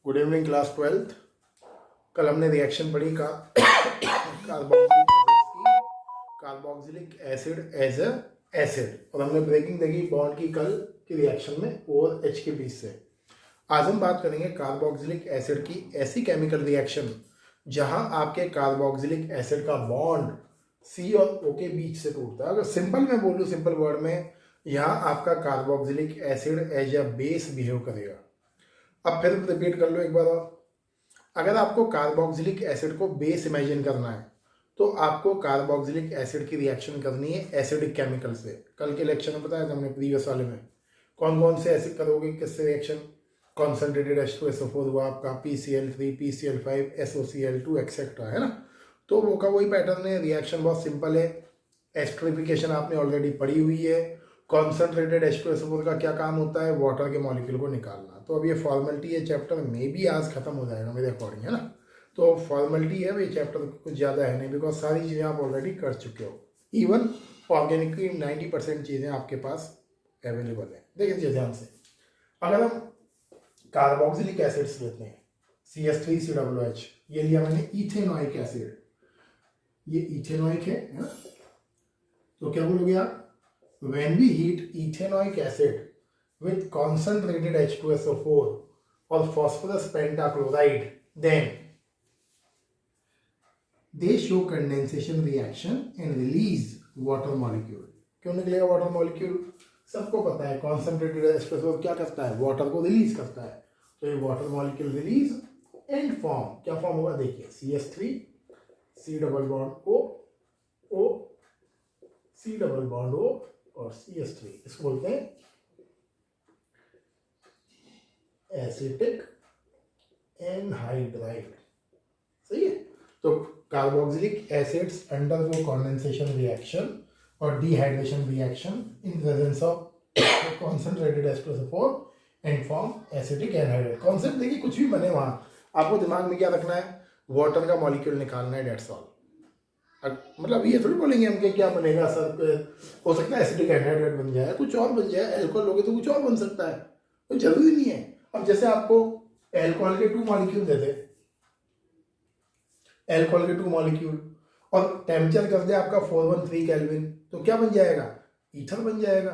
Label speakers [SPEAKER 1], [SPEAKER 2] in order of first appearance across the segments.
[SPEAKER 1] Good evening class 12th। कल हमने reaction पढ़ी carboxylic acid as a acid और हमने ब्रेकिंग देखी बॉन्ड की कल की रिएक्शन में O और H के बीच से। आज हम बात करेंगे कार्बोक्सिलिक एसिड की ऐसी केमिकल रिएक्शन जहां आपके कार्बोक्सिलिक एसिड का बॉन्ड C और O के बीच से टूटता है। अगर सिंपल में बोलूँ, सिंपल वर्ड में, यहाँ आपका carboxylic acid as a base behave करेगा। अब फिर रिपीट कर लो एक बार और। अगर आपको कार्बोक्सिलिक एसिड को बेस इमेजिन करना है तो आपको कार्बोक्सिलिक एसिड की रिएक्शन करनी है एसिडिक केमिकल से। कल के लेक्चर में बताया था हमने प्रीवियस वाले में कौन कौन से एसिड करोगे, किससे रिएक्शन। कॉन्सेंट्रेटेड H2SO4 हुआ आपका, PCl3, PCl5, SOCl2 एक्सेट्रा, है ना। तो वो का वही पैटर्न है। रिएक्शन बहुत सिंपल है। एस्टरिफिकेशन आपने ऑलरेडी पढ़ी हुई है। कॉन्सेंट्रेटेड H2SO4 का क्या काम होता है, वाटर के मॉलिक्यूल को निकालना। तो अब ये फॉर्मेलिटी है, चैप्टर में भी आज खत्म हो जाएगा मेरे अकॉर्डिंग, है ना। तो फॉर्मेलिटी है, ये चैप्टर कुछ ज़्यादा है नहीं, बिकॉज सारी चीज़ें आप ऑलरेडी कर चुके हो। इवन ऑर्गेनिक की 90% चीज़ें आपके पास अवेलेबल है। देखिए ध्यान से, अगर हम कार्बोक्सिलिक एसिड्स लेते हैं CH3COOH, ये लिया मैंने इथेनॉइक एसिड, ये इथेनॉइक है ना। तो क्या बोलोगे आप, when we heat ethanoic acid with concentrated H2SO4 or phosphorus pentachloride, then they show condensation reaction and release water molecule। क्यों निकलेगा वाटर मॉलिक्यूल? सबको पता है कॉन्सेंट्रेटेड H2SO4 क्या करता है, वाटर को रिलीज करता है। तो ये water molecule release and form, क्या फॉर्म होगा देखिए, CH3 C double bond O O C double bond O और CH3, इसको बोलते हैं एसिटिक एनहाइड्राइड। सही है। तो carboxylic acids undergo condensation reaction और dehydration reaction in presence of concentrated H2SO4 and form acetic anhydride. Concept देखिए, कुछ भी बने वहां आपको दिमाग में क्या रखना है, वाटर का मॉलिक्यूल निकालना है, डेट्स ऑल। मतलब ये थोड़ी बोलेंगे हम कि क्या बनेगा सर, हो सकता है एसिटिक एनहाइड्राइड बन जाए, कुछ और बन जाए, अल्कोहल लोगे तो कुछ और बन सकता है, तो जरूरी नहीं है। अब जैसे आपको अल्कोहल के 2 मॉलिक्यूल देते, अल्कोहल के 2 मॉलिक्यूल, और टेम्परेचर कर दे आपका 413 केल्विन, तो क्या बन जाएगा, ईथर बन जाएगा।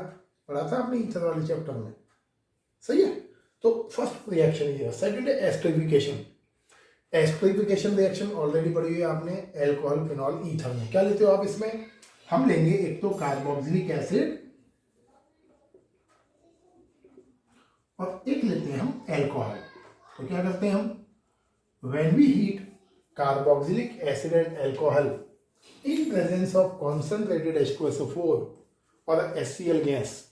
[SPEAKER 1] पढ़ा था आपने ईथर वाले चैप्टर में, सही है। तो फर्स्ट रिएक्शन ये है। सेकेंड है एस्टरिफिकेशन। एस्टरिफिकेशन रिएक्शन ऑलरेडी पढ़ी हुई है आपने, अल्कोहल फिनॉल ईथर में। क्या लेते हो आप इसमें, हम लेंगे एक तो कार्बोक्सिलिक एसिड और एक लेते हैं हम अल्कोहल। तो क्या करते हैं हम, when we heat carboxylic acid and alcohol in presence of concentrated H2SO4 और HCl गैस,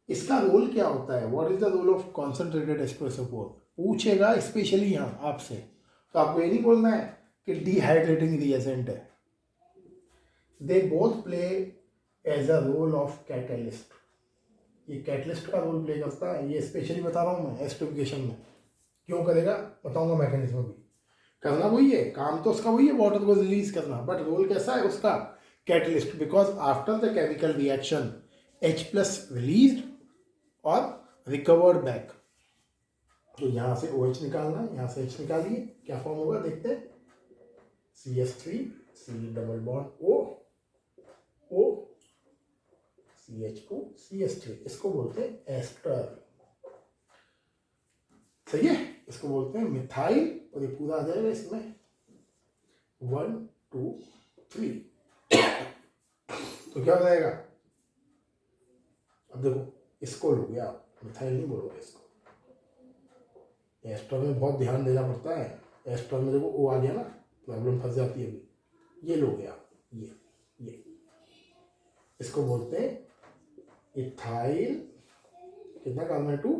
[SPEAKER 1] इसका रोल क्या होता है, what is the role of concentrated H2SO4 पूछेगा स्पेशली यहाँ आपसे। तो आपको ये नहीं बोलना है कि डिहाइड्रेटिंग रिएजेंट है। They both play as a role of catalyst. ये कैटलिस्ट का रोल प्ले करता है, ये स्पेशली बता रहा हूँ मैं एस्टरिफिकेशन में। क्यों करेगा बताऊंगा, मैकेनिज्म भी। करना वही है, काम तो उसका वही है, वाटर को रिलीज करना, बट रोल कैसा है उसका, catalyst. Because after the chemical reaction H+ released और रिकवर्ड बैक। तो यहाँ से OH निकालना, यहाँ से H निकालिए, क्या फॉर्म होगा देखते हैं, CH3 C double bond O O CH2 CH3, इसको बोलते हैं एस्टर। सही है, इसको बोलते हैं मिथाइल, और ये पूरा आ जाएगा इसमें 1 2 3। तो क्या हो जाएगा, अब देखो इसको लोगे आप, मिथाइल नहीं बोलोगे इसको। एस्टर में बहुत ध्यान देना पड़ता है। एस्टर में देखो O आ गया ना, प्रॉब्लम फंस जाती है अभी। ये लोगे आप, ये इसको बोलते हैं इथाइल, कितना काम है 2,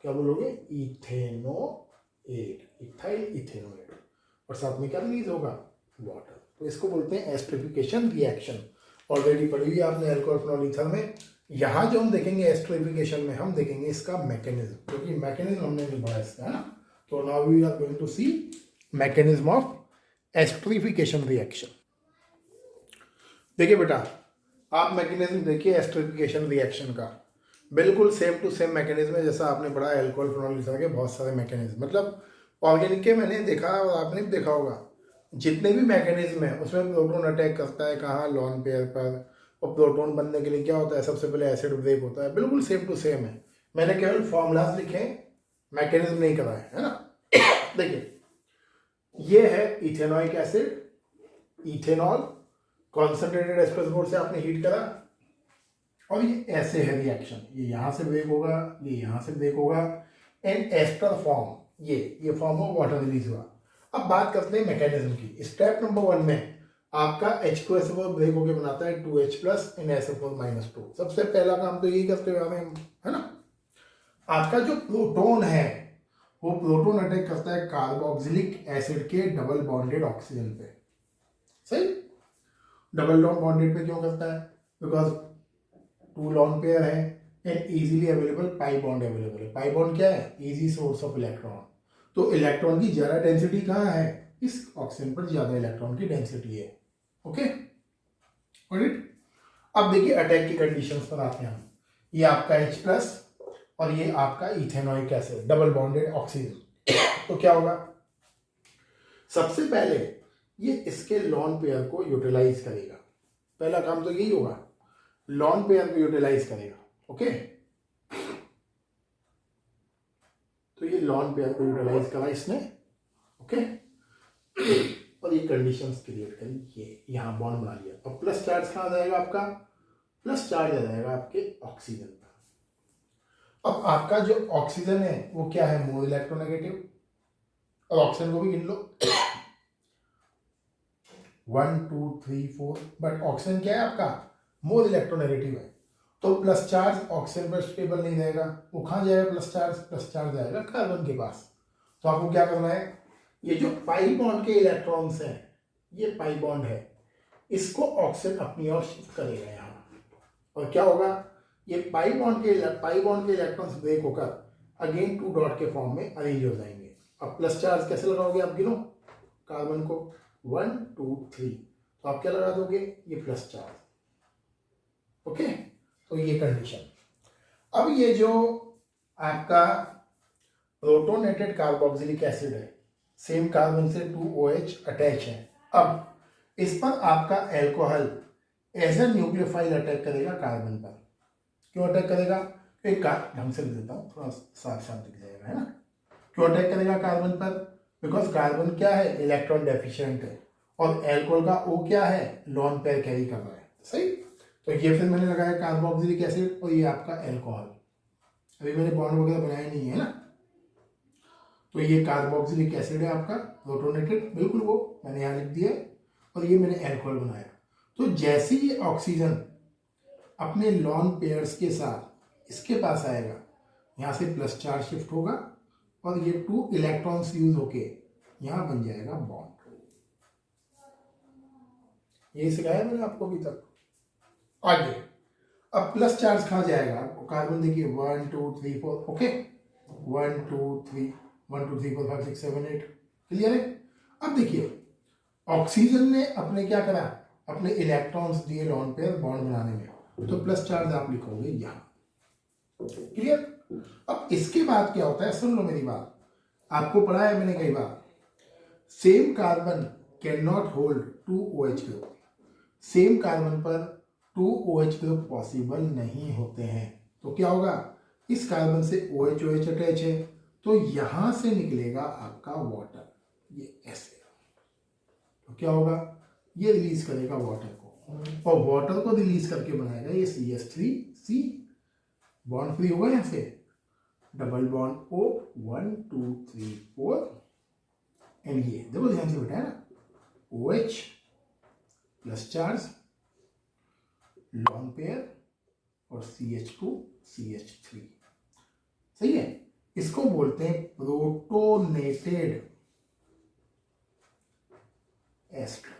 [SPEAKER 1] क्या बोलोगे, इथेनोएट, इथाइल इथेनोएट, और साथ में क्या रिलीज होगा, वाटर। तो इसको बोलते हैं एस्टरिफिकेशन रिएक्शन। ऑलरेडी पढ़ी हुई आपने अल्कोहल फिनॉल ईथर में। यहाँ जो हम देखेंगे एस्टरिफिकेशन में, हम देखेंगे इसका मैकेनिज्म, क्योंकि मैकेनिज्म हमने नहीं पढ़ा इसका, है ना। तो now we are going to see mechanism of esterification reaction. देखिए बेटा, आप मैकेनिज्म देखिए एस्टरिफिकेशन रिएक्शन का। बिल्कुल सेम टू सेम मैकेनिज्म है जैसा आपने पढ़ा है अल्कोहल फिनॉल ईथर के बहुत सारे मैकेनिज्म। मतलब ऑर्गेनिक के मैंने देखा और आपने भी देखा होगा, जितने भी मैकेनिज्म है उसमें प्रोटॉन अटैक करता है कहाँ, लॉन पेयर पर। और प्रोटॉन बनने के लिए क्या होता है, सबसे पहले एसिड ब्रेक होता है, बिल्कुल सेम टू सेम है। मैंने केवल फॉर्मूलाज लिखे, मैकेनिज्म नहीं कराए, है ना। देखिए ये है ethanoic acid, ethanol, concentrated space से आपने हीट करा, और ये ऐसे है रिएक्शन, ये यहाँ से ब्रेक होगा, ये यहाँ से ब्रेक होगा, एंड एस्टर फॉर्म, ये फॉर्म ऑफ वाटर रिलीज हुआ। अब बात करते हैं मैकेनिज्म की। स्टेप नंबर 1 में आपका H2SO4 ब्रेक होकर बनाता है 2H प्लस इन SO4-2। सबसे पहला काम तो यही करते हुए आ रहे हैं हम, है ना। आपका जो प्रोटॉन है वो प्रोटॉन अटैक करता है कार्बोक्सिलिक एसिड के डबल बॉन्डेड ऑक्सीजन पे। सही, डबल बॉन्डेड पे क्यों करता है, बिकॉज 2 लॉन पेयर है and easily available pi bond available है। पाई बॉन्ड क्या है, इजी सोर्स ऑफ इलेक्ट्रॉन। तो इलेक्ट्रॉन की ज्यादा डेंसिटी कहाँ है, इस ऑक्सीजन पर ज्यादा इलेक्ट्रॉन की डेंसिटी है। Okay, alright. अब देखिए अटैक की कंडीशंस पर आते हैं हम। ये आपका H प्लस और ये आपका ethanoic acid, double bonded oxygen. तो क्या होगा, सबसे पहले ये इसके लॉन पेयर को यूटिलाइज करेगा। पहला काम तो यही होगा, लॉन पेयर को यूटिलाइज करेगा। ओके, तो ये लॉन पेयर को यूटिलाइज करा इसने। ओके, और ये कंडीशंस क्रिएट करी, ये यहां बॉन्ड बना लिया। और प्लस चार्ज कहां जाएगा आपका, प्लस चार्ज आ जाएगा आपके ऑक्सीजन पर। अब आपका जो ऑक्सीजन है वो क्या है, मोर इलेक्ट्रोनेगेटिव। और ऑक्सीजन को भी गिन लो 1 2 3 4, बट ऑक्सीजन क्या है आपका, मोर इलेक्ट्रोनेगेटिव है। तो प्लस चार्ज ऑक्सीजन पर स्टेबल नहीं रहेगा, वो कहाँ जाएगा प्लस चार्ज जाएगा कार्बन के पास। तो आपको क्या करना है, ये जो पाई बॉन्ड के इलेक्ट्रॉन्स हैं, ये पाई बॉन्ड है, इसको ऑक्सीजन अपनी ओर शिफ्ट करेगा यहाँ। और क्या होगा, ये पाई बॉन्ड के इलेक्ट्रॉन्स ब्रेक होकर अगेन 2 डॉट के फॉर्म में अरेंज हो जाएंगे। अब प्लस चार्ज कैसे लगाओगे आप, गिनो कार्बन को 1 2 3, तो आप क्या लगा दोगे, ये प्लस चार्ज। ओके, तो ये कंडीशन। अब ये जो आपका प्रोटोनेटेड कार्बोक्सिलिक एसिड है, सेम कार्बन से 2OH अटैच है। अब इस पर आपका alcohol as a nucleophile attack करेगा कार्बन पर। क्यों अटैक करेगा, एक ढंग से लिख देता हूँ, थोड़ा साफ साफ दिख जाएगा, है ना। क्यों अटैक करेगा कार्बन पर, बिकॉज कार्बन क्या है, इलेक्ट्रॉन डेफिशिएंट है, और एल्कोहल का O क्या है, लॉन पेयर कैरी कर रहा है। सही, तो ये फिर मैंने लगाया कार्बोक्सिलिक एसिड और ये आपका एल्कोहल। अभी मैंने बॉन्ड वगैरह बनाया नहीं है ना। तो ये कार्बोक्सिलिक एसिड है आपका प्रोटोनेटेड, बिल्कुल वो मैंने यहाँ लिख दिया, और ये मैंने एल्कोहल बनाया। तो जैसे ये ऑक्सीजन अपने लॉन पेयर्स के साथ इसके पास आएगा, यहाँ से प्लस चार्ज शिफ्ट होगा और ये 2 इलेक्ट्रॉन्स यूज होके यहाँ बन जाएगा बॉन्ड। ये सिखाया मैंने आपको अभी तक। आगे अब प्लस चार्ज कहाँ जाएगा, कार्बन देखिए 1 2 3 4, ओके 1 2 3 1 2 3 4 5 6 7 8, क्लियर है। अब देखिए ऑक्सीजन ने अपने क्या करा, अपने इलेक्ट्रॉन्स दिए लॉन पेयर बॉन्ड बनाने में, तो प्लस चार्ज आप लिखोगे यहाँ, क्लियर। अब इसके बाद क्या होता है, सुन लो मेरी बात, आपको पढ़ा है मैंने कई बार, same carbon can not hold 2 OH group. Same carbon पर 2 OH ग्रुप पॉसिबल नहीं होते हैं। तो क्या होगा, इस कार्बन से OH अटैच है, तो यहां से निकलेगा आपका वाटर, ये ऐसे। तो क्या होगा, ये रिलीज करेगा वाटर को, और वाटर को रिलीज करके बनाएगा ये CH3C, बॉन्ड फ्री होगा यहाँ से, डबल बॉन्ड O 1 2 3 4, एंड ये देखो ध्यान से बेटा है ना, OH plus charge lone pair और CH2 CH3, सही है। इसको बोलते हैं प्रोटोनेटेड एस्टर,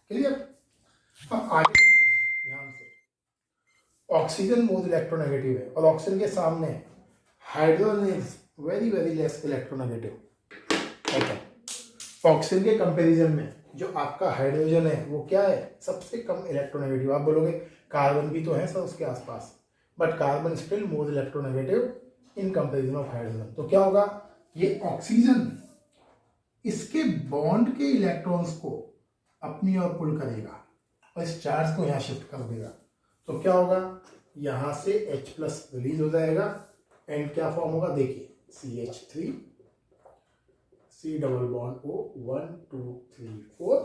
[SPEAKER 1] क्लियर। अब आगे देखो ध्यान से, ऑक्सीजन मोर इलेक्ट्रोनेगेटिव है और ऑक्सीजन के सामने hydrogen is very very less electronegative. Oxygen के कंपैरिजन में जो आपका हाइड्रोजन है वो क्या है, सबसे कम इलेक्ट्रोनेगेटिव। आप बोलोगे कार्बन भी तो है सर उसके आसपास, but carbon still more electronegative in comparison of hydrogen. तो क्या होगा, ये ऑक्सीजन इसके बॉन्ड के इलेक्ट्रॉन्स को अपनी ओर पुल करेगा और इस चार्ज को यहाँ शिफ्ट कर देगा। तो क्या होगा, यहाँ से H+ रिलीज हो जाएगा एंड क्या फॉर्म होगा, देखिए CH3 C double bond O 1 2 3 4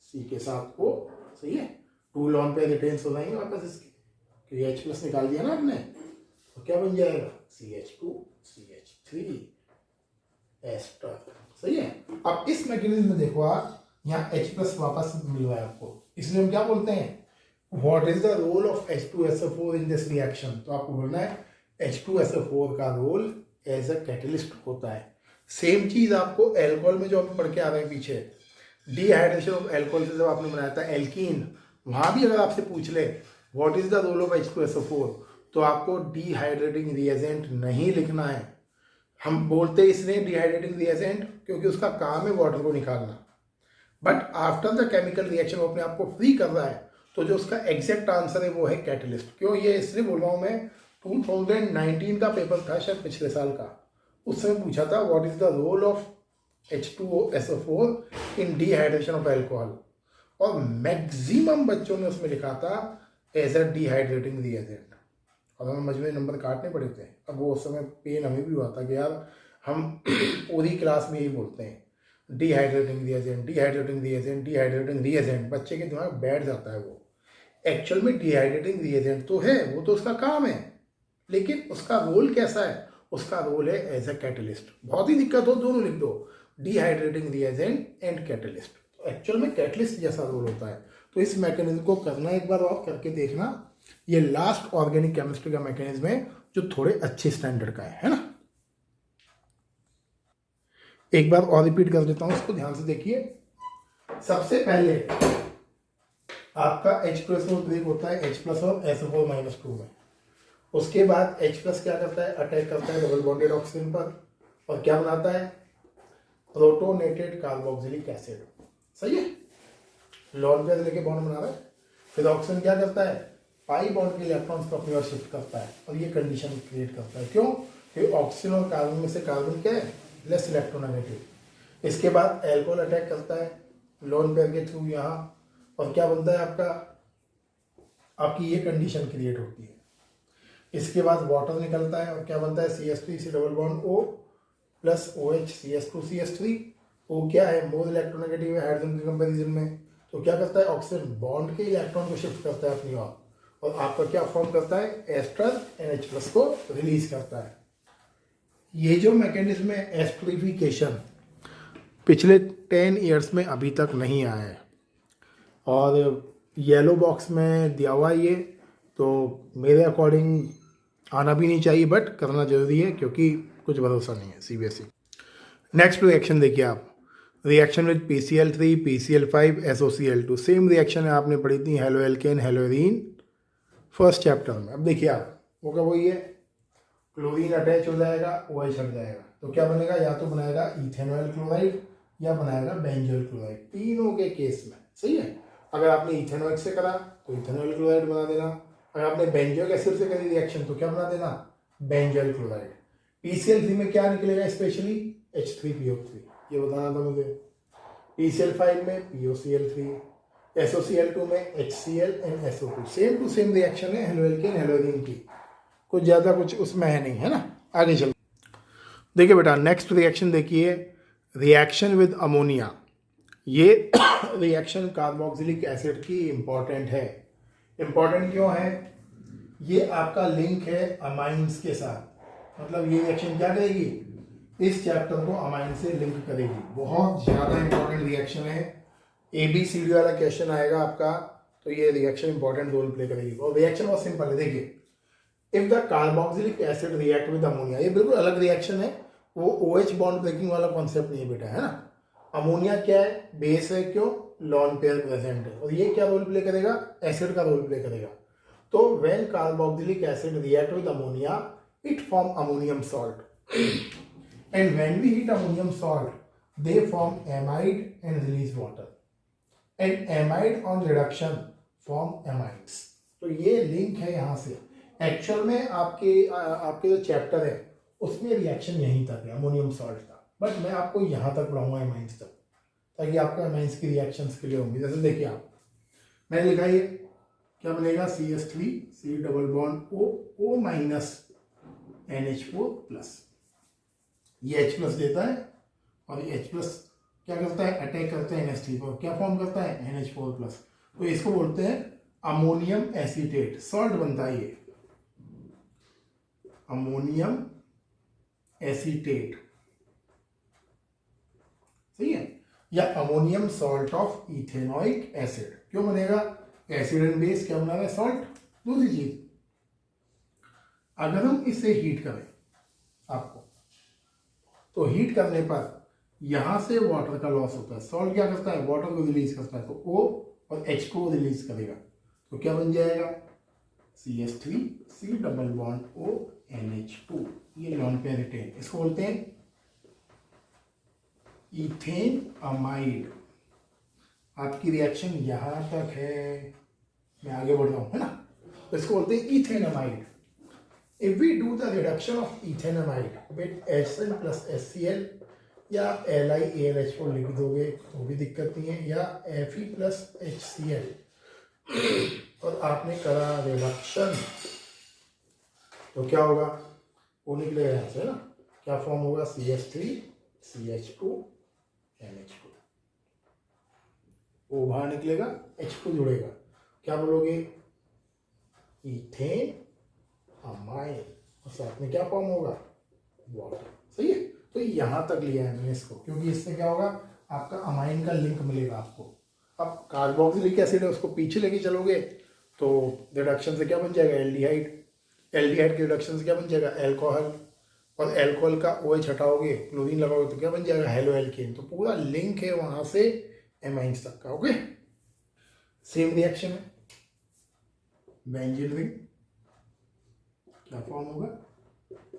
[SPEAKER 1] C के साथ O, सही है। 2 लॉन पे रिटेन्स हो जाएंगे वापस इसके, क्योंकि H+ निकाल दिया ना आपने, तो क्या बन जाएगा CH2 CH3 एस्टर, सही है। अब इस मैकेनिज्म में देखो आप, यहाँ H+ वापस मिल रहा है आपको, इसलिए हम क्या बोलते हैं, what is the role of H2SO4 in this reaction. तो आपको बोलना है H2SO4 का रोल एज अ कैटलिस्ट होता है। सेम चीज आपको एल्कोहल में जो हम पढ़ के आ रहे हैं पीछे, डिहाइड्रेशन ऑफ एल्कोहल से जब आपने बनाया था एल्कीन, वहां भी अगर आपसे पूछ ले what is the role of H2SO4, तो आपको डिहाइड्रेटिंग रिएजेंट नहीं लिखना है। हम बोलते इसलिए डिहाइड्रेटिंग रिएजेंट क्योंकि उसका काम है वाटर को निकालना, but after the chemical reaction वो अपने आप को फ्री कर रहा है, तो जो उसका एग्जैक्ट आंसर है वो है कैटलिस्ट। क्यों ये इसलिए बोल रहा हूँ मैं, 2019 का पेपर था शायद पिछले साल का, उसमें पूछा था what is the role of H2SO4 in dehydration of alcohol, और मैक्सिमम बच्चों ने उसमें लिखा था एज अ डिहाइड्रेटिंग रिएजेंट, और हमें मजबूरी नंबर काटने पड़े थे। अब वो उस समय पेन हमें भी हुआ था कि यार हम पूरी क्लास में यही बोलते हैं dehydrating reagent dehydrating reagent dehydrating reagent, बच्चे के दिमाग बैठ जाता है वो। एक्चुअल में डिहाइड्रेटिंग रिएजेंट तो है, वो तो उसका काम है, लेकिन उसका रोल कैसा है, उसका रोल है एज अ कैटलिस्ट। बहुत ही दिक्कत हो दोनों लिख दो, डिहाइड्रेटिंग रिएजेंट एंड कैटलिस्ट। तो एक्चुअल में कैटलिस्ट जैसा रोल होता है। तो इस मैकेनिज्म को करना एक बार आप करके देखना, ये लास्ट ऑर्गेनिक केमिस्ट्री का मैकेनिज्म है जो थोड़े अच्छे स्टैंडर्ड का है ना। एक बार और रिपीट कर देता हूं, इसको ध्यान से देखिए। सबसे पहले आपका H+O ब्रेक होता है H+ और SO4-2 में। उसके बाद H+ क्या करता है, अटैक करता है डबल बॉन्डेड ऑक्सीजन पर और क्या बनाता है, प्रोटोनेटेड कार्बोक्सिलिक एसिड, सही है। लॉन पेयर लेके बॉन्ड बना रहा है, फिर ऑक्सीजन क्या करता है, पाई बॉन्ड के इलेक्ट्रॉन्स को अपनी ओर शिफ्ट करता है और ये कंडीशन क्रिएट करता है। क्यों, क्योंकि ऑक्सीजन और कार्बन में से कार्बन क्या है, लेस इलेक्ट्रोनेगेटिव। इसके बाद एल्कोहल अटैक करता है लोन पेयर के थ्रू यहाँ, और क्या बनता है आपका, आपकी ये कंडीशन क्रिएट होती है। इसके बाद वाटर निकलता है और क्या बनता है, CH3 C double bond O plus OH CH2 CH3। O क्या है, मोर इलेक्ट्रोनेगेटिव है हाइड्रोजन के कंपेरिजन में, तो क्या करता है, ऑक्सीजन बॉन्ड के इलेक्ट्रॉन को शिफ्ट करता है अपनी ओर और आपका क्या फॉर्म करता है, एस्टर NH+ को रिलीज करता है। ये जो मैकेनिज्म है एस्टरिफिकेशन, पिछले 10 ईयर्स में अभी तक नहीं आया है और येलो बॉक्स में दिया हुआ ये, तो मेरे अकॉर्डिंग आना भी नहीं चाहिए, बट करना जरूरी है क्योंकि कुछ भरोसा नहीं है CBSE। नेक्स्ट रिएक्शन देखिए आप, reaction with PCl3 PCl5 SOCl2, same reaction है आपने पढ़ी थी हेलो एल्केन हेलोरीन फर्स्ट चैप्टर में। अब देखिए आप, वो क्या वही है, क्लोरीन अटैच हो जाएगा OH हट जाएगा, तो क्या बनेगा, या तो बनाएगा इथेनॉल क्लोराइड या बनाएगा बेंजोइल क्लोराइड, तीनों के केस में, सही है। अगर आपने इथेनॉल से करा तो इथेनॉल क्लोराइड बना देना, अगर आपने बेंजोइक एसिड से करी रिएक्शन तो क्या बना देना, बेंजोइल क्लोराइड। PCl3 में क्या निकलेगा, स्पेशली H3PO3, ये बताना था मुझे। PCl5 में POCl3, SOCl2 में HCl and SO2, same to same reaction है हेलो एल्केन हेलोरीन की, कुछ ज़्यादा कुछ उसमें है नहीं, है ना। आगे चलो देखिए बेटा, नेक्स्ट रिएक्शन देखिए, रिएक्शन विद अमोनिया। ये रिएक्शन कार्बोक्सिलिक एसिड की इंपॉर्टेंट है। इंपॉर्टेंट क्यों है, ये आपका लिंक है अमाइंस के साथ, मतलब ये रिएक्शन क्या करेगी, इस चैप्टर को अमाइन से लिंक करेगी। बहुत ज़्यादा इंपॉर्टेंट रिएक्शन है, ABCD वाला क्वेश्चन आएगा आपका, तो ये रिएक्शन इंपॉर्टेंट रोल प्ले करेगी। और रिएक्शन बहुत सिंपल है, देखिए, if the carboxylic acid react with ammonia, ये बिल्कुल अलग रिएक्शन है, वो OH बॉन्ड ब्रेकिंग वाला कॉन्सेप्ट नहीं है बेटा, है ना। अमोनिया क्या है, बेस है, क्यों, लॉन पेयर प्रेजेंट है, और ये क्या रोल प्ले करेगा, एसिड का रोल प्ले करेगा। तो when carboxylic acid react with ammonia it form ammonium salt, and when we heat ammonium salt they form amide and release water, and amide on reduction form amides. तो ये link है यहाँ से। Actual में आपके जो चैप्टर है उसमें रिएक्शन यहीं तक है, अमोनियम सॉल्ट का, बट मैं आपको यहाँ तक पढ़ाऊंगा एमाइंस तक, ताकि आपको एमाइंस की रिएक्शंस क्लियर होंगी। जैसे देखिए आप, मैंने लिखा ये क्या बनेगा, CH3 C double bond O minus NH4 plus, ये H प्लस देता है और ये H प्लस क्या करता है, अटैक करता है NH3 पर, क्या फॉर्म करता है NH4 प्लस, तो इसको बोलते हैं अमोनियम एसीटेट, सॉल्ट बनता है ये अमोनियम एसीटेट, सही है, या ammonium salt of ethanoic acid. क्यों बनेगा, एसिड एंड बेस क्या बना रहा है, सॉल्ट। दूसरी चीज, अगर हम इसे हीट करें आपको, तो हीट करने पर यहां से वाटर का लॉस होता है, सॉल्ट क्या करता है, वाटर को रिलीज करता है, तो O और H को रिलीज करेगा, तो क्या बन जाएगा CH3 C double bond O NH2, ये लॉन पेयर रिटेन, इसको बोलते हैं इथेन अमाइड। आपकी रिएक्शन यहां तक है, मैं आगे बढ़ रहा हूं, है ना, तो इसको बोलते हैं ethanamide. If we do the reduction of ethanamide with HN plus HCl, या LiAlH4 लिख दोगे तो भी दिक्कत नहीं है, या Fe प्लस HCl, और आपने करा रिडक्शन, तो क्या होगा, वो निकलेगा यहाँ से ना, क्या फॉर्म होगा, CH3 CH2 NH2, वो बाहर निकलेगा, H2 जुड़ेगा, क्या बोलोगे, इथेन अमाइन, और साथ में क्या फॉर्म होगा, वाटर, सही है। तो यहां तक लिया है मैंने इसको, क्योंकि इससे क्या होगा, आपका अमाइन का लिंक मिलेगा आपको। अब कार्बोक्सिलिक एसिड है, उसको पीछे लेके चलोगे तो रिडक्शन से क्या बन जाएगा, एल्डिहाइड, एल्डिहाइड के रिडक्शन से क्या बन जाएगा, एल्कोहल, और एल्कोहल का OH हटाओगे, क्लोरीन लगाओगे तो क्या बन जाएगा, हेलो एल्केन। तो पूरा लिंक है वहां से एमाइंस तक का। ओके, सेम रिएक्शन है, बेंजीन रिंग, क्या फॉर्म होगा,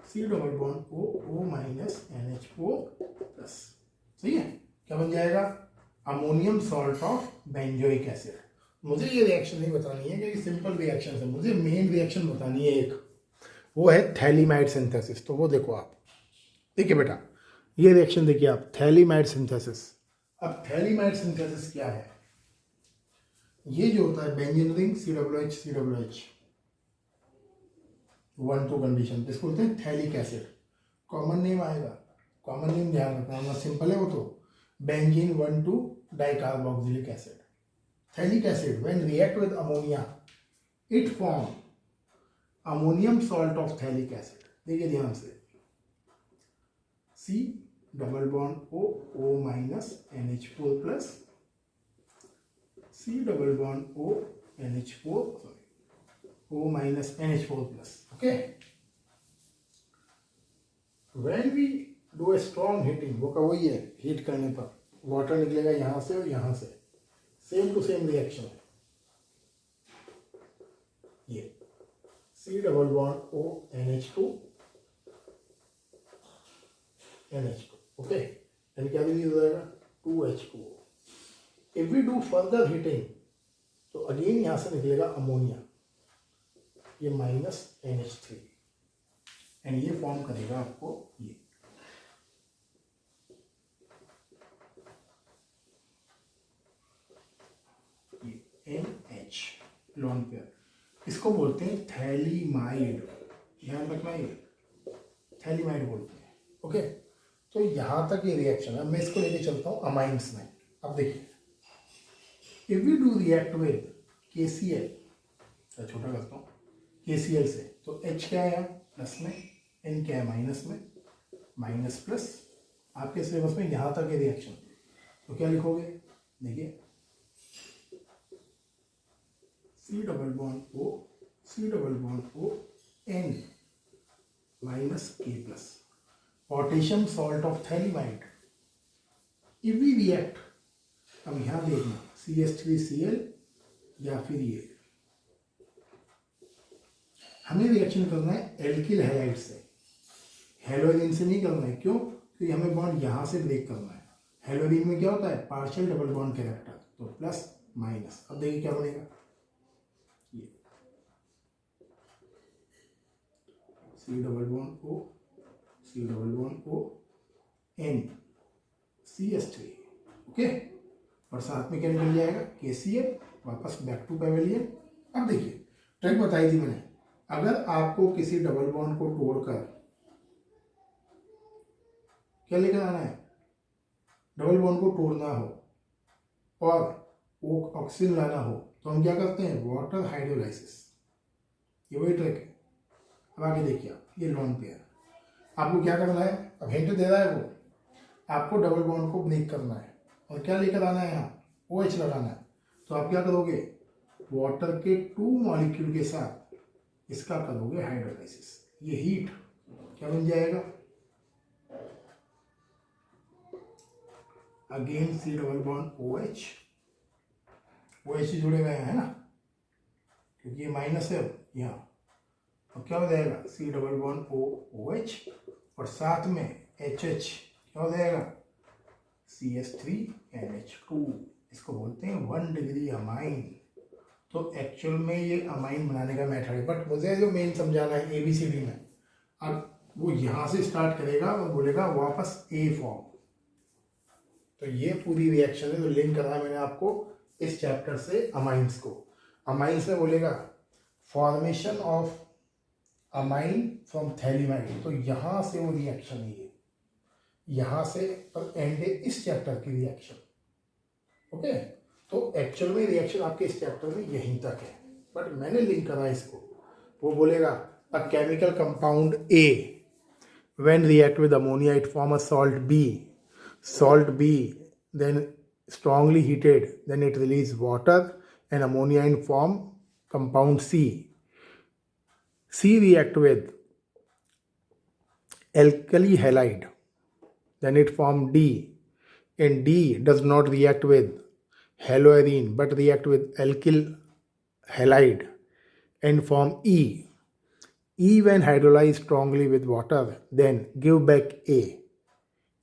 [SPEAKER 1] C double bond O minus NH4 plus, सही है, क्या बन जाएगा, ammonium salt of benzoic acid. मुझे ये रिएक्शन नहीं बतानी है क्योंकि सिंपल रिएक्शन है, मुझे मेन रिएक्शन बतानी है एक, वो है थैलीमाइड सिंथेसिस। तो वो देखो आप, देखिए बेटा, ये रिएक्शन देखिए आप, थैलीमाइड सिंथेसिस। अब थैलीमाइड सिंथेसिस क्या है, ये जो होता है बेंजीन रिंग COOH 1-2 कंडीशन, इसको बोलते हैं थैलिक एसिड। कॉमन नेम आएगा, कॉमन नेम ध्यान रखना, सिंपल है वो तो, benzene 1,2 dicarboxylic acid. Phthalic acid when react with ammonia it form ammonium salt of phthalic acid. देखिए ध्यान से, C double bond O minus NH4 plus, C double bond O NH4 O minus NH4 plus. Okay, when we do a strong heating, वो का वही है, heat करने पर water निकलेगा यहां से और यहां से, सेम टू सेम रिएक्शन है ये, C double bond O NH2 NH2। Okay, यानी क्या रिलीज हो जाएगा, 2H2O। If we do further heating, तो अगेन यहां से निकलेगा अमोनिया, ये माइनस NH3, एंड ये फॉर्म करेगा आपको ये NH लोन पेयर, इसको बोलते हैं थैलीमाइड, ध्यान रखना, ये थैलीमाइड बोलते हैं। ओके, तो यहां तक ये रिएक्शन है। मैं इसको लेके चलता हूं अमाइंस में। अब देखिए, if we do react with KCl, छोटा करता हूं, KCl से, तो H क्या है प्लस में, N क्या है माइनस में, माइनस प्लस, आपके सिलेबस में यहां तक है रिएक्शन, तो क्या लिखोगे, देखिए C double bond O N minus K plus, potassium salt of phthalimide. If we react, अब यहां देखना CH3Cl या फिर ये, हमें रिएक्शन करना है एल्किल हैलाइड से, हेलोजन से नहीं करना है। क्यों, क्योंकि हमें बॉन्ड यहां से ब्रेक करना है। हेलोजन में क्या होता है, पार्शियल डबल बॉन्ड कैरेक्टर, तो प्लस माइनस। अब देखिए क्या बनेगा, ये C double bond O CONCH3 okay, और साथ में क्या निकल जाएगा KCl, वापस बैक टू पैवेलियन। अब देखिए ट्रिक बताई थी मैंने, अगर आपको किसी डबल बॉन्ड को तोड़कर क्या लेकर आना है, डबल बॉन्ड को तोड़ना हो और वो ऑक्सीजन लाना हो, तो हम क्या करते हैं, वाटर हाइड्रोलाइसिस। ये वही ट्रिक है। अब आगे देखिए आप, ये लोन पेयर आपको क्या करना है, अब हिंट दे रहा है वो, आपको डबल बॉन्ड को ब्रेक करना है और क्या लेकर आना है, यहाँ OH लगाना है। तो आप क्या करोगे, वाटर के 2 मॉलिक्यूल के साथ इसका करोगे हाइड्रोलाइसिस। ये हीट क्या बन जाएगा, again C double bond OH, OH जुड़े गए हैं ना, क्योंकि ये माइनस है यहाँ, तो क्या हो जाएगा C डबल बॉन्ड OH और साथ में HH क्या हो जाएगा CH3NH2। इसको बोलते हैं 1 डिग्री अमाइन। तो एक्चुअल में ये अमाइन बनाने का मेथड है, बट मुझे जो मेन समझाना है ABCD में, अब वो यहाँ से स्टार्ट करेगा और बोलेगा वापस A फॉर्म। तो ये पूरी रिएक्शन है, तो लिंक करा मैंने आपको इस चैप्टर से अमाइंस को। अमाइंस में बोलेगा formation of amine from phthalimide, तो यहाँ से वो रिएक्शन है, ये यहाँ से और एंड है इस चैप्टर की रिएक्शन। ओके, तो एक्चुअल में रिएक्शन आपके इस चैप्टर में यहीं तक है, बट मैंने लिंक करा इसको। वो बोलेगा a chemical compound A when react with ammonia it form a salt B then strongly heated, then it release water and ammonia and form compound C react with alkali halide, then it form D, and D does not react with haloarine but react with alkyl halide and form E. E when hydrolyzed strongly with water then give back A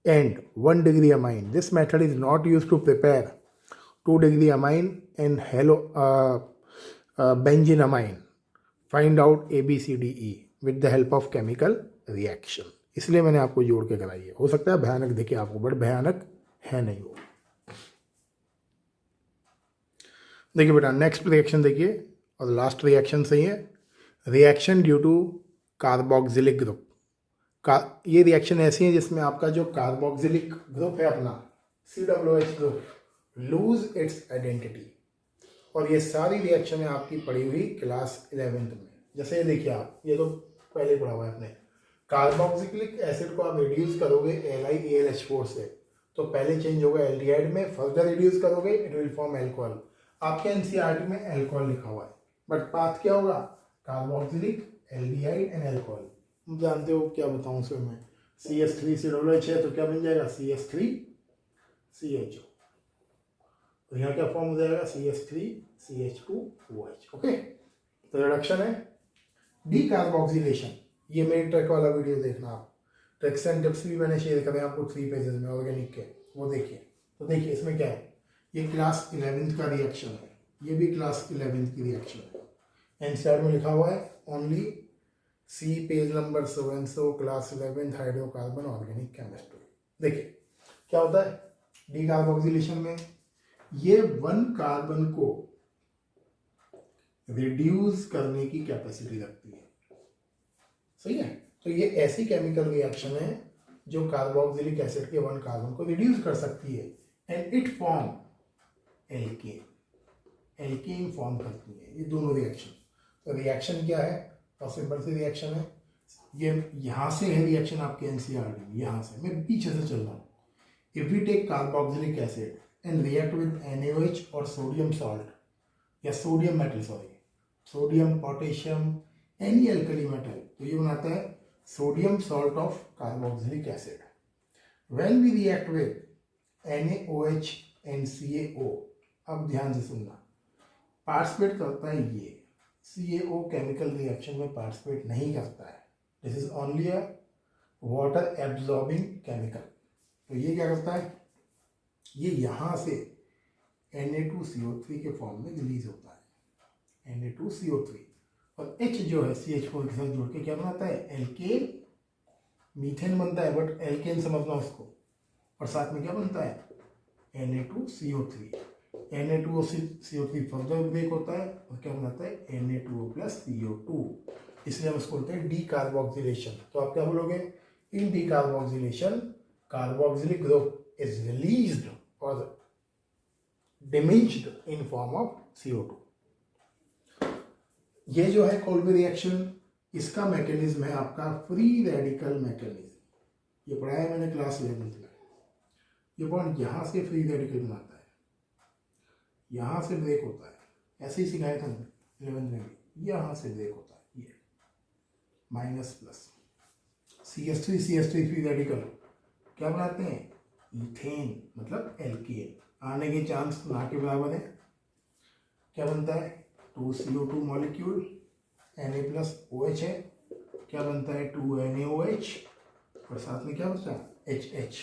[SPEAKER 1] and 1 degree amine. This method is not used to prepare 2 degree amine and benzene amine. Find out ABCDE with the help of chemical reaction. इसलिए मैंने आपको जोड़ के कराई है। हो सकता है भयानक दिखे आपको, बट भयानक है नहीं वो। देखिए बेटा नेक्स्ट रिएक्शन देखिए, और लास्ट रिएक्शन सही है, reaction due to carboxylic group. ये रिएक्शन ऐसी है जिसमें आपका जो कार्बोक्सिलिक ग्रुप है अपना COOH group lose its identity. और ये सारी रिएक्शन आपकी पढ़ी हुई क्लास 11th में। जैसे ये देखिए आप, ये तो पहले पढ़ा हुआ है आपने, कार्बोक्सिलिक एसिड को आप रिड्यूस करोगे AlAlH4 से, तो पहले चेंज होगा एल्डिहाइड में, फर्दर रिड्यूस करोगे इट विल फॉर्म अल्कोहल। आपके NCERT में अल्कोहल लिखा हुआ है, बट पाथ क्या होगा, कार्बोक्सिलिक, एल्डिहाइड एंड अल्कोहल। जानते हो क्या बताऊं उसमें मैं, CH3COOH है तो क्या बन जाएगा CH3CHO, तो यहाँ क्या फॉर्म हो जाएगा CH3CH2OH। ओके, तो रिडक्शन है। डीकार्बोक्सिलेशन, ये मेरी ट्रिक वाला वीडियो देखना आप, ट्रिक्स एंड टिप्स भी मैंने शेयर करे आपको 3 पेजेस में ऑर्गेनिक के, वो देखिए। तो देखिए इसमें क्या है, ये क्लास 11th का रिएक्शन है, ये भी क्लास 11th की रिएक्शन है। NCERT में लिखा हुआ है only see page number 700 class 11th hydrocarbon organic chemistry. देखिए क्या होता है डीकार्बोक्सिलेशन में, ये 1 कार्बन को रिड्यूस करने की कैपेसिटी रखती है, सही है। तो ये ऐसी केमिकल रिएक्शन है जो कार्बोक्सिलिक एसिड के 1 कार्बन को रिड्यूस कर सकती है and it form alkane form करती है ये दोनों रिएक्शन। तो रिएक्शन क्या है, और सिंपल सी रिएक्शन है, ये यहाँ से है रिएक्शन आपके NCERT में, यहाँ से मैं पीछे से चल रहा हूँ। If we take carboxylic acid and react with NaOH और सोडियम सॉल्ट या sodium metal, sodium potassium any alkali metal, तो ये बनाता है sodium salt of carboxylic acid. When we react with NaOH and CaO, अब ध्यान से सुनना, पार्टिसिपेट करता है ये CaO केमिकल रिएक्शन में पार्टिसिपेट नहीं करता है, this is only a water absorbing chemical. तो ये क्या करता है, ये यहाँ से Na2CO3 के फॉर्म में रिलीज होता है, Na2CO3, और H जो है CH4 के साथ जुड़ के क्या बनाता है, एल्केन मीथेन बनता है, बट एल्केन समझना उसको, और साथ में क्या बनता है Na2CO3। Na2CO3 फर्दर ब्रेक होता है और क्या बनाता है Na2O+CO2, इसलिए हम इसको बोलते हैं डीकार्बोक्सिलेशन। तो आप क्या बोलोगे, in decarboxylation carboxylic group is released और diminished in form of CO2। ये जो है कोल्बे रिएक्शन, इसका मैकेनिज्म है आपका फ्री रेडिकल मैकेनिज्म। ये पढ़ाया मैंने क्लास 11 में। ये बॉन्ड यहाँ से फ्री रेडिकल बनाता है, यहाँ से ब्रेक होता है, ऐसे ही सिखाया था 11th में भी, यहाँ से ब्रेक होता है, ये minus plus CH3 free radical क्या बनाते हैं, इथेन मतलब एल्केन, आने के चांस ना के बराबर है। क्या बनता है 2CO2 मॉलिक्यूल, Na+OH है, क्या बनता है 2NaOH, और साथ में क्या बचा HH,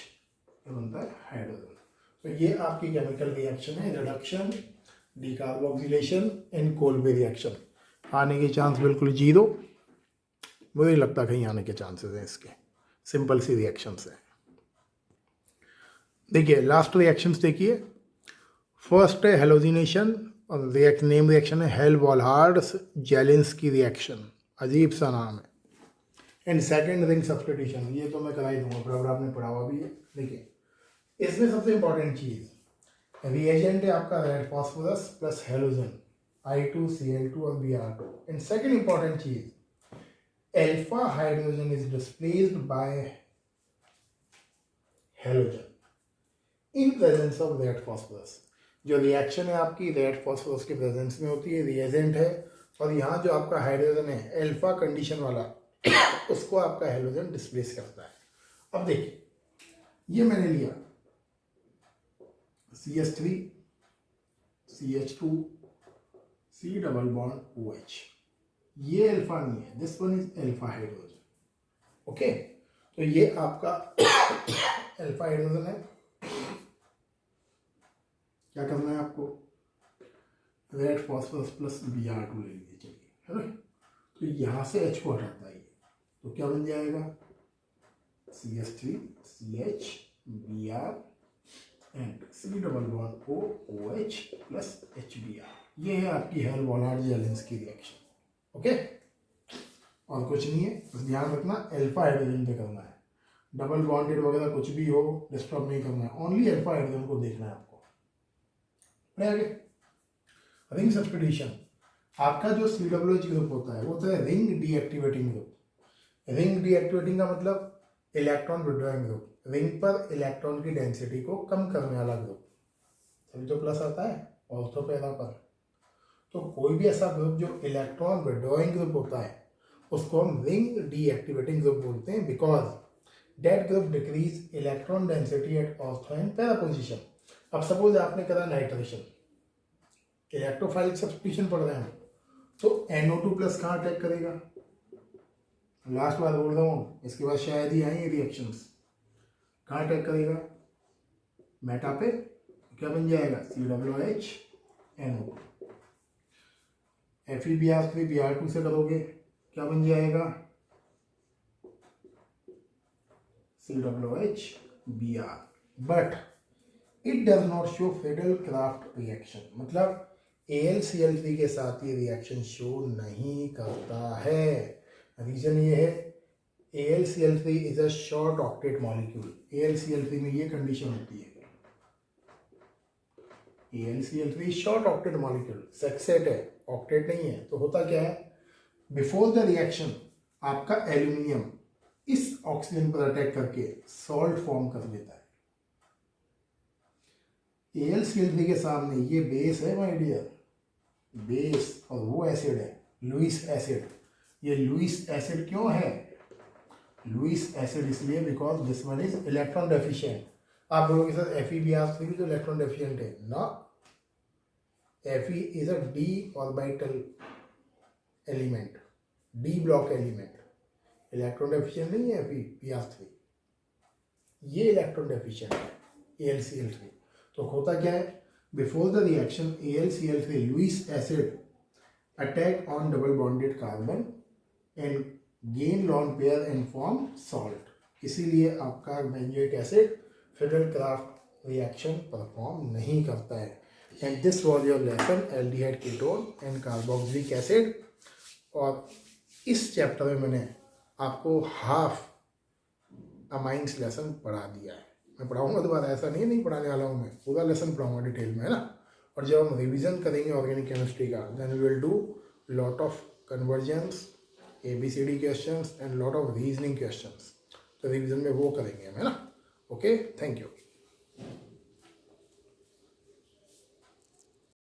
[SPEAKER 1] क्या बनता है हाइड्रोजन। तो ये आपकी केमिकल रिएक्शन है, reduction, decarboxylation and Kolbe reaction. आने के चांस बिल्कुल 0, मुझे नहीं लगता कहीं आने के चांसेस हैं इसके, सिंपल सी रिएक्शंस हैं। देखिए लास्ट रिएक्शंस देखिए, फर्स्ट है हेलोजिनेशन, और नेम रिएक्शन है हेल-वॉलहार्ड-जेलिंस्की रिएक्शन, अजीब सा नाम है। एंड सेकेंड रिंग सब्स्टिट्यूशन, ये तो मैं करा ही दूंगा, बराबर आपने पढ़ा हुआ भी है। देखिए इसमें सबसे इंपॉर्टेंट चीज रिएजेंट है आपका red phosphorus plus halogen I2Cl2 और Br2। एंड सेकेंड इंपॉर्टेंट चीज alpha hydrogen is displaced by halogen in presence of red phosphorus. जो रिएक्शन है आपकी रेड फॉस्फोरस के प्रेजेंस में होती है, रिएजेंट है, और यहाँ जो आपका हाइड्रोजन है अल्फा कंडीशन वाला उसको आपका हेलोजन डिस्प्लेस करता है। अब देखिए ये मैंने लिया CH3 CH2 C double bond OH, ये अल्फा नहीं है, this one is alpha hydrogen. Okay, तो ये आपका अल्फा हाइड्रोजन है। क्या करना है आपको, रेड फॉस्फोरस प्लस Br2 ले लीजिए, चलिए है ना। तो यहाँ से H को हटाता है, तो क्या बन जाएगा CH3 CH Br and C double bond OH plus HBr। ये है आपकी हेल-वॉलहार्ड-जेलिंस्की रिएक्शन। ओके, और कुछ नहीं है, बस ध्यान रखना अल्फा हाइड्रोजन पे करना है, डबल बॉन्डेड वगैरह कुछ भी हो डिस्टर्ब नहीं करना है, ओनली अल्फा हाइड्रोजन को देखना है आपको। आगे रिंग सब्स्टिट्यूशन, आपका जो COOH ग्रुप होता है वो होता है ring deactivating group. Ring deactivating का मतलब इलेक्ट्रॉन विड्रॉइंग ग्रुप, रिंग पर इलेक्ट्रॉन की डेंसिटी को कम करने वाला ग्रुप, तभी तो प्लस आता है ऑर्थो पैरा पर। तो कोई भी ऐसा ग्रुप जो इलेक्ट्रॉन विड्रॉइंग ग्रुप होता है उसको हम रिंग डीएक्टिवेटिंग ग्रुप बोलते हैं, because that group decrease electron density at ortho and para position. अब सपोज आपने करा नाइट्रेशन, इलेक्ट्रोफाइलिक सब्स्टिट्यूशन पढ़ रहे हैं, तो NO2 प्लस कहाँ अटैक करेगा, लास्ट बार बोल रहा हूँ, इसके बाद शायद ही आएंगे रिएक्शंस, कहाँ अटैक करेगा मेटा पे, क्या बन जाएगा COOH NO2। FeBr3 Br2 से करोगे क्या बन जाएगा COOH Br, but it does not show Fidel-craft reaction, मतलब AlCl3 के साथ ये रिएक्शन शो नहीं करता है। रीजन ये है AlCl3 is a short octet molecule. AlCl3 में ये कंडीशन होती है, AlCl3 शॉर्ट ऑक्टेट मॉलिक्यूल, सेक्सेट है, ऑक्टेट नहीं है। तो होता क्या है, बिफोर द रिएक्शन आपका एल्यूमिनियम इस ऑक्सीजन पर अटैक करके सॉल्ट फॉर्म कर लेता है। AlCl3 के सामने ये बेस है माय डियर, बेस, और वो एसिड है लुईस एसिड। ये लुईस एसिड क्यों है, लुईस एसिड इसलिए because this one is electron deficient. आप बोलोगे सर FeBr3 भी तो इलेक्ट्रॉन डेफिशिएंट है ना, Fe is a D orbital element, D block element, electron deficient नहीं है FeBr3, ये इलेक्ट्रॉन डेफिशिएंट है AlCl3। तो होता क्या है, before the reaction AlCl3 Lewis acid attack on double bonded carbon and gain lone pair and form salt। इसीलिए आपका benzoic acid Friedel Crafts reaction perform नहीं करता है। And this was your lesson aldehyde ketone and carboxylic acid. और इस chapter में मैंने आपको हाफ अमाइंस लेसन पढ़ा दिया है। मैं पढ़ाऊंगा दोबारा, ऐसा नहीं पढ़ाने वाला हूँ, मैं पूरा लेसन पढ़ाऊंगा डिटेल में, है ना। और जब हम रिवीजन करेंगे ऑर्गेनिक केमिस्ट्री का, then we will do lot of convergence, ABCD questions and lot of reasoning questions. तो रिवीजन में वो करेंगे हम, है ना। Okay, thank you.